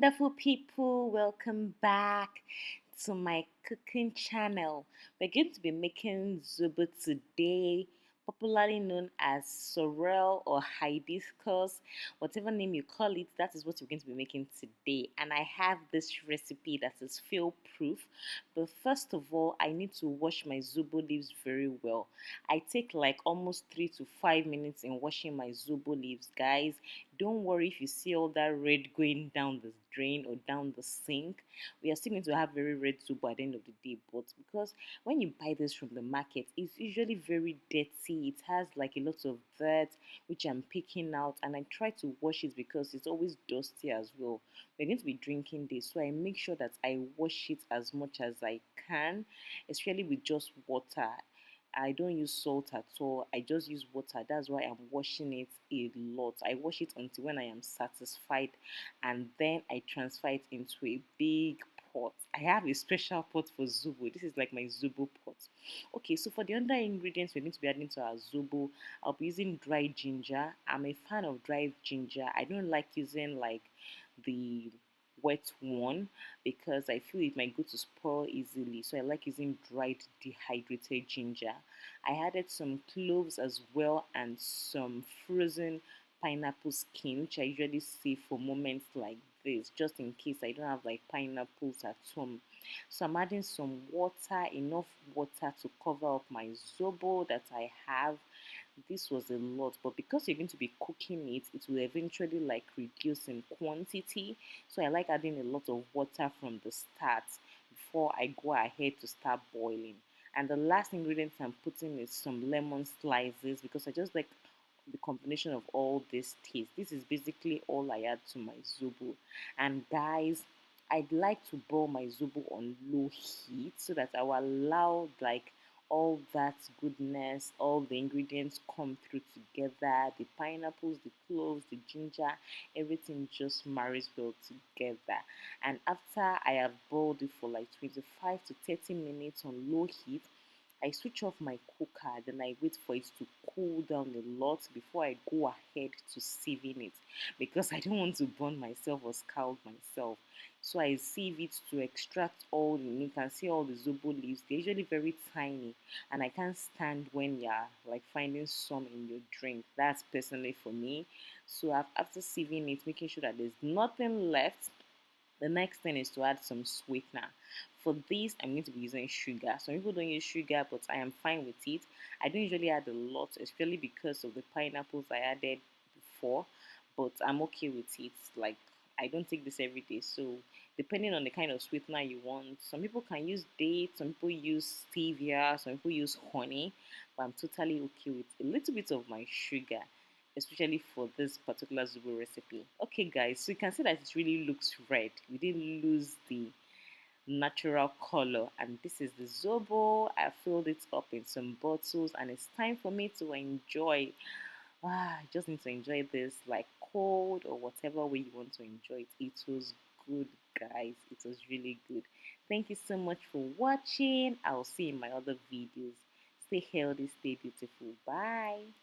wonderful people, welcome back to my cooking channel. We're going to be making zobo today, popularly known as sorrel or hibiscus, whatever name you call it. That is what we're going to be making today. And I have this recipe that is fail proof. But first of all, I need to wash my zobo leaves very well. I take like almost 3 to 5 minutes in washing my zobo leaves, guys. Don't worry if you see all that red going down the drain or down the sink. We are still going to have very red soup at the end of the day. But because when you buy this from the market, it's usually very dirty. It has like a lot of dirt, which I'm picking out, and I try to wash it because it's always dusty as well. We're going to be drinking this, so I make sure that I wash it as much as I can, especially with just water. I don't use salt at all. I just use water. That's why I'm washing it a lot. I wash it until when I am satisfied, and then I transfer it into a big pot. I have a special pot for zobo. This is like my zobo pot. Okay, so for the other ingredients we're going to be adding to our zobo, I'll be using dried ginger. I'm a fan of dried ginger. I don't like using like the wet one because I feel it might go to spoil easily. So I like using dried dehydrated ginger. I added some cloves as well and some frozen pineapple skin, which I usually save for moments like this, just in case I don't have like pineapples at home. So I'm adding some water, enough water to cover up my zobo that I have. This was a lot, but because you're going to be cooking it, it will eventually like reduce in quantity. So I like adding a lot of water from the start before I go ahead to start boiling. And the last ingredient I'm putting is some lemon slices because I just like the combination of all this taste. This is basically all I add to my zobo. And guys, I'd like to boil my zobo on low heat so that I will allow like all that goodness, all the ingredients come through together. The pineapples, the cloves, the ginger, everything just marries well together. And after I have boiled it for like 25 to 30 minutes on low heat, I switch off my cooker, then I wait for it to cool down a lot before I go ahead to sieving it because I don't want to burn myself or scald myself. So I sieve it to extract all the, you can see all the zobo leaves. They're usually very tiny, and I can't stand when you're like finding some in your drink. That's personally for me. So after sieving it, making sure that there's nothing left, the next thing is to add some sweetener. For this, I'm going to be using sugar. Some people don't use sugar, but I am fine with it. I don't usually add a lot, especially because of the pineapples I added before, but I'm okay with it. Like, I don't take this every day, so depending on the kind of sweetener you want, some people can use dates, some people use stevia, some people use honey, but I'm totally okay with a little bit of my sugar, especially for this particular Zobo recipe. Okay guys, so you can see that it really looks red. We didn't lose the natural color, and this is the Zobo. I filled it up in some bottles and it's time for me to enjoy. I just need to enjoy this like cold or whatever way you want to enjoy it. It was good, guys. It was really good. Thank you so much for watching. I'll see you in my other videos. Stay healthy, stay beautiful. Bye.